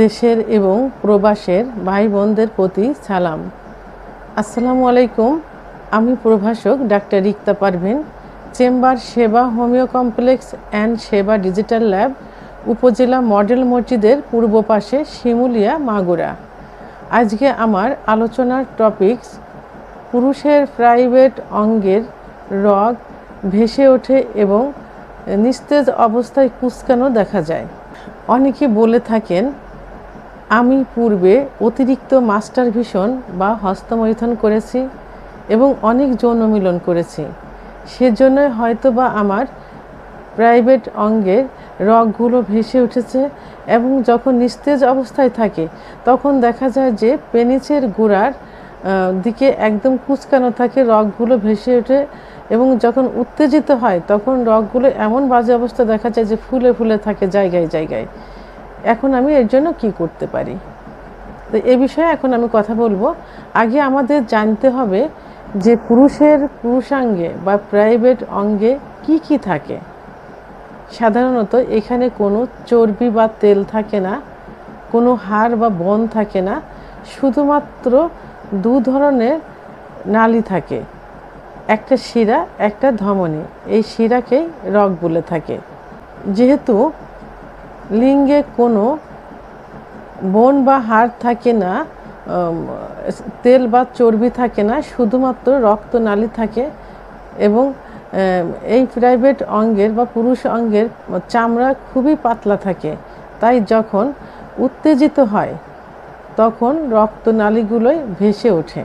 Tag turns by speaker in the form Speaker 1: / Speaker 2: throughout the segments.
Speaker 1: দেশের এবং প্রবাসের ভাই বোনদের প্রতি সালাম। আসসালামু আলাইকুম। আমি প্রভাষক ডাক্তার রিক্তা পারভিন, চেম্বার সেবা হোমিও কমপ্লেক্স অ্যান্ড সেবা ডিজিটাল ল্যাব, উপজেলা মডেল মসজিদের পূর্ব পাশে, শিমুলিয়া, মাগুরা। আজকে আমার আলোচনার টপিকস পুরুষের প্রাইভেট অঙ্গের রগ ভেসে ওঠে এবং নিস্তেজ অবস্থায় কুঁচকানো দেখা যায়। অনেকে বলে থাকেন, আমি পূর্বে অতিরিক্ত মাস্টারভিশন বা হস্তমৈথুন করেছি এবং অনেক যৌন মিলন করেছি, সেজন্য হয়তো বা আমার প্রাইভেট অঙ্গের রগগুলো ভেসে উঠেছে এবং যখন নিস্তেজ অবস্থায় থাকে তখন দেখা যায় যে পেনিসের গোড়ার দিকে একদম কুঁচকানো থাকে, রগগুলো ভেসে ওঠে এবং যখন উত্তেজিত হয় তখন রগগুলো এমন বাজে অবস্থা দেখা যায় যে ফুলে ফুলে থাকে জায়গায় জায়গায়। এখন আমি এর জন্য কি করতে পারি, তো এ বিষয়ে এখন আমি কথা বলবো। আগে আমাদের জানতে হবে যে পুরুষাঙ্গে বা প্রাইভেট অঙ্গে কি কি থাকে। সাধারণত এখানে কোনো চর্বি বা তেল থাকে না, কোনো হাড় বা বন থাকে না, শুধুমাত্র দু ধরনের নালী থাকে, একটা শিরা, একটা ধমনী। এই শিরাকেই রগ বলে থাকে। যেহেতু লিঙ্গে কোনো বন বা হাড় থাকে না, তেল বা চর্বি থাকে না, শুধুমাত্র রক্তনালী থাকে এবং এই প্রাইভেট অঙ্গের বা পুরুষ অঙ্গের চামড়া খুবই পাতলা থাকে, তাই যখন উত্তেজিত হয় তখন রক্তনালীগুলোই ভেসে ওঠে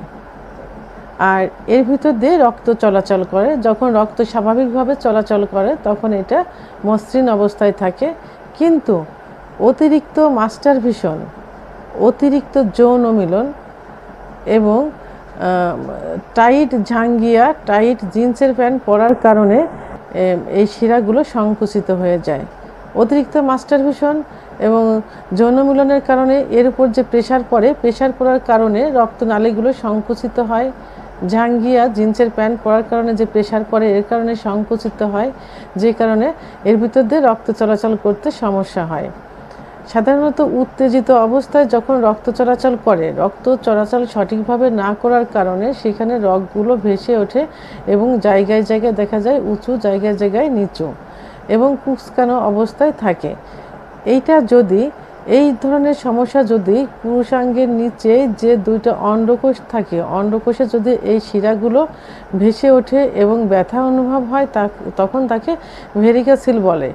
Speaker 1: আর এর ভিতর দিয়ে রক্ত চলাচল করে। যখন রক্ত স্বাভাবিকভাবে চলাচল করে তখন এটা মসৃণ অবস্থায় থাকে। কিন্তু অতিরিক্ত মাস্টারভিশন, অতিরিক্ত যৌন মিলন এবং টাইট জাঙ্গিয়া, টাইট জিন্সের প্যান্ট পরার কারণে এই শিরাগুলো সংকুচিত হয়ে যায়। অতিরিক্ত মাস্টারভিশন এবং যৌন মিলনের কারণে এর উপর যে প্রেশার পড়ে, প্রেশার পড়ার কারণে রক্তনালীগুলো সংকুচিত হয়। জাঙ্গিয়া জিন্সের প্যান্ট পরার কারণে যে প্রেশার পড়ে এর কারণে সংকুচিত হয়, যে কারণে এর ভিতর দিয়ে রক্ত চলাচল করতে সমস্যা হয়। সাধারণত উত্তেজিত অবস্থায় যখন রক্ত চলাচল করে, রক্ত চলাচল সঠিকভাবে না করার কারণে সেখানে রগগুলো ভেসে ওঠে এবং জায়গায় জায়গায় দেখা যায় উঁচু, জায়গায় জায়গায় নিচু এবং কুঁচকানো অবস্থায় থাকে। এই ধরনের সমস্যা যদি পুরুষাঙ্গের নিচে যে দুইটা অন্ডকোষ থাকে, অন্ডকোষে যদি এই শিরাগুলো ভেসে ওঠে এবং ব্যথা অনুভব হয় তখন তাকে ভেরিকোসিল বলে।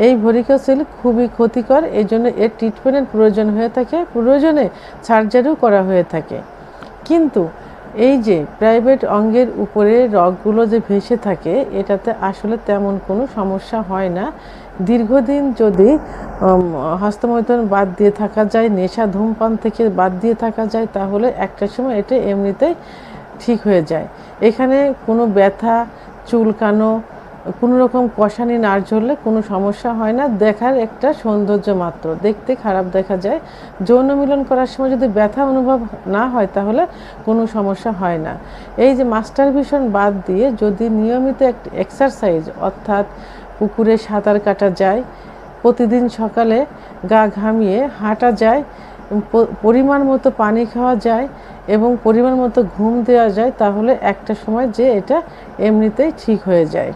Speaker 1: এই ভেরিকোসিল খুবই ক্ষতিকর, এই জন্য এর ট্রিটমেন্টের প্রয়োজন হয়ে থাকে, প্রয়োজনে সার্জারিও করা হয়ে থাকে। কিন্তু এই যে প্রাইভেট অঙ্গের উপরে রগগুলো যে ভেসে থাকে, এটাতে আসলে তেমন কোনো সমস্যা হয় না। দীর্ঘদিন যদি হস্তমৈথুন বাদ দিয়ে থাকা যায়, নেশা ধূমপান থেকে বাদ দিয়ে থাকা যায়, তাহলে একটা সময় এটা এমনিতেই ঠিক হয়ে যায়। এখানে কোনো ব্যথা, চুলকানো, কোনো রকম কষানি না ঝরলে কোনো সমস্যা হয় না। দেখার একটা সৌন্দর্য মাত্র, দেখতে খারাপ দেখা যায়। যৌন মিলন করার সময় যদি ব্যথা অনুভব না হয় তাহলে কোনো সমস্যা হয় না। এই যে মাস্টারভিশন বাদ দিয়ে যদি নিয়মিত একটা এক্সারসাইজ, অর্থাৎ পুকুরে সাঁতার কাটা যায়, প্রতিদিন সকালে গা ঘামিয়ে হাঁটা যায়, পরিমাণ মতো পানি খাওয়া যায় এবং পরিমাণ মতো ঘুম দেওয়া যায়, তাহলে একটা সময় যে এটা এমনিতেই ঠিক হয়ে যায়।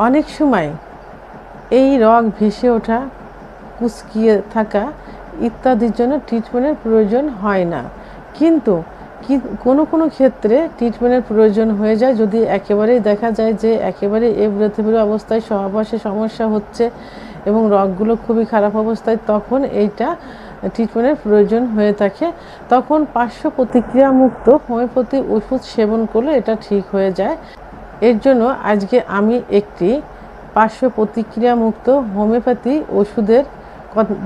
Speaker 1: অনেক সময় এই রগ ভেসে ওঠা, কুঁচকিয়ে থাকা ইত্যাদির জন্য ট্রিটমেন্টের প্রয়োজন হয় না, কিন্তু কোনো ক্ষেত্রে ট্রিটমেন্টের প্রয়োজন হয়ে যায়। যদি একেবারেই দেখা যায় যে একেবারে এবড়ো অবস্থায় সহবাসে সমস্যা হচ্ছে এবং রগগুলো খুবই খারাপ অবস্থায়, তখন এইটা ট্রিটমেন্টের প্রয়োজন হয়ে থাকে। তখন পার্শ্ব প্রতিক্রিয়ামুক্ত হোমিওপ্যাথি ওষুধ সেবন করলে এটা ঠিক হয়ে যায়। এর জন্য আজকে আমি একটি পার্শ্ব প্রতিক্রিয়ামুক্ত হোমিওপ্যাথি ওষুধের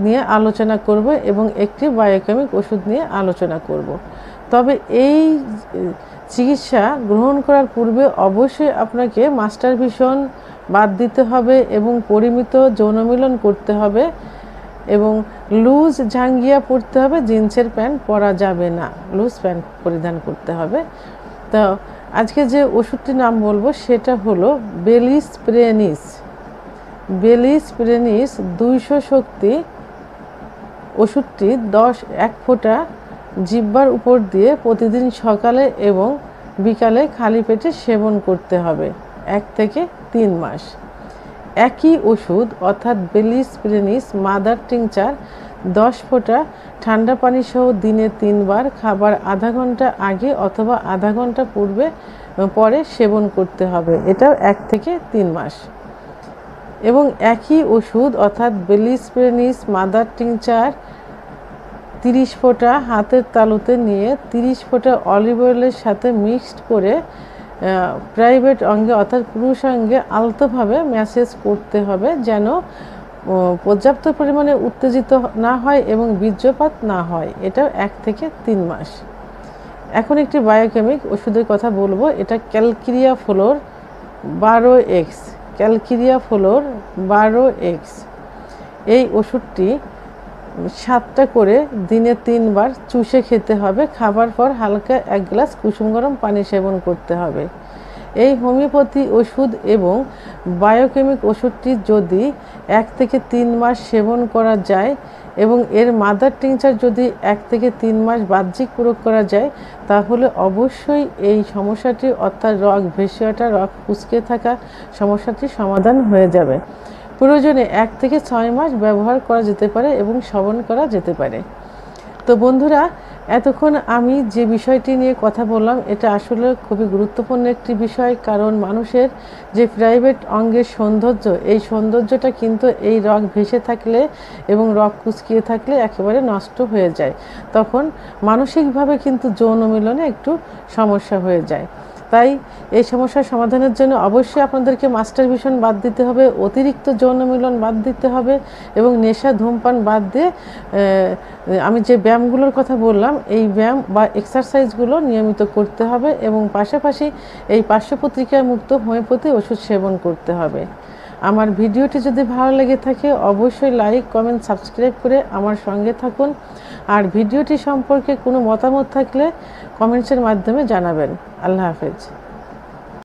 Speaker 1: নিয়ে আলোচনা করব এবং একটি বায়োকেমিক ওষুধ নিয়ে আলোচনা করব। তবে এই চিকিৎসা গ্রহণ করার পূর্বে অবশ্যই আপনাকে মাস্টারভিশন বাদ দিতে হবে এবং পরিমিত যৌনমিলন করতে হবে এবং লুজ জাঙ্গিয়া পরতে হবে। জিন্সের প্যান্ট পরা যাবে না, লুজ প্যান্ট পরিধান করতে হবে। তো আজকে যে ওষুধটির নাম বলবো সেটা হলো বেলিস্প্রেনিস। বেলিস্প্রেনিস 200 শক্তি ওষুধটি 1 ফোঁটা জিহ্বার উপর দিয়ে প্রতিদিন সকালে এবং বিকালে খালি পেটে সেবন করতে হবে 1 থেকে 3 মাস। একই ওষুধ অর্থাৎ বেলিস প্রেনিস মাদার টিংচার 10 ফোঁটা ঠান্ডা পানি সহ দিনে 3 বার খাবার আধা ঘন্টা আগে অথবা আধা ঘন্টা পরে সেবন করতে হবে, এটাও 1 থেকে 3 মাস। এবং একই ওষুধ অর্থাৎ বেলিস প্রেনিস মাদার টিংচার 30 ফোঁটা হাতের তালুতে নিয়ে 30 ফোঁটা অলিভ অয়েলের সাথে মিক্সড করে প্রাইভেট অঙ্গে অর্থাৎ পুরুষাঙ্গে আলতোভাবে ম্যাসেজ করতে হবে, যেন পর্যাপ্ত পরিমাণে উত্তেজিত না হয় এবং বীর্যপাত না হয়। এটাও 1 থেকে 3 মাস। এখন একটি বায়োকেমিক ওষুধের কথা বলবো। এটা ক্যালকিরিয়া ফ্লোর 12x, ক্যালকিরিয়া ফ্লোর 12x। এই ওষুধটি 7টা করে দিনে 3 বার চুষে খেতে হবে। খাবার পর হালকা 1 গ্লাস কুসুম গরম পানি সেবন করতে হবে। এই হোমিওপ্যাথি ওষুধ এবং বায়োকেমিক ওষুধটি যদি 1 থেকে 3 মাস সেবন করা যায় এবং এর মাদার টিংচার যদি 1 থেকে 3 মাস বাহ্যিক প্রয়োগ করা যায়, তাহলে অবশ্যই এই সমস্যাটি অর্থাৎ রগ ভেসে ওঠা, রগ কুঁচকে থাকা সমস্যাটি সমাধান হয়ে যাবে। প্রয়োজনে 1 থেকে 6 মাস ব্যবহার করা যেতে পারে এবং সেবন করা যেতে পারে। তো বন্ধুরা, এতক্ষণ আমি যে বিষয়টি নিয়ে কথা বললাম এটা আসলে খুবই গুরুত্বপূর্ণ একটি বিষয়, কারণ মানুষের যে প্রাইভেট অঙ্গের সৌন্দর্য, এই সৌন্দর্যটা কিন্তু এই রগ ভেসে থাকলে এবং রগ কুঁচকিয়ে থাকলে একেবারে নষ্ট হয়ে যায়। তখন মানসিকভাবে কিন্তু যৌন মিলনে একটু সমস্যা হয়ে যায়। তাই এই সমস্যার সমাধানের জন্য অবশ্যই আপনাদেরকে মাস্টারবেশন বাদ দিতে হবে, অতিরিক্ত যৌন মিলন বাদ দিতে হবে এবং নেশা ধূমপান বাদ দিয়ে আমি যে ব্যায়ামগুলোর কথা বললাম এই ব্যায়াম বা এক্সারসাইজগুলো নিয়মিত করতে হবে এবং পাশাপাশি এই পার্শ্বপ্রতিক্রিয়া মুক্ত হোমিওপ্যাথি ওষুধ সেবন করতে হবে। আমার ভিডিওটি যদি ভালো লেগে থাকে অবশ্যই লাইক, কমেন্ট, সাবস্ক্রাইব করে আমার সঙ্গে থাকুন। আর ভিডিওটি সম্পর্কে কোনো মতামত থাকলে কমেন্টসের মাধ্যমে জানাবেন। আল্লাহ হাফেজ।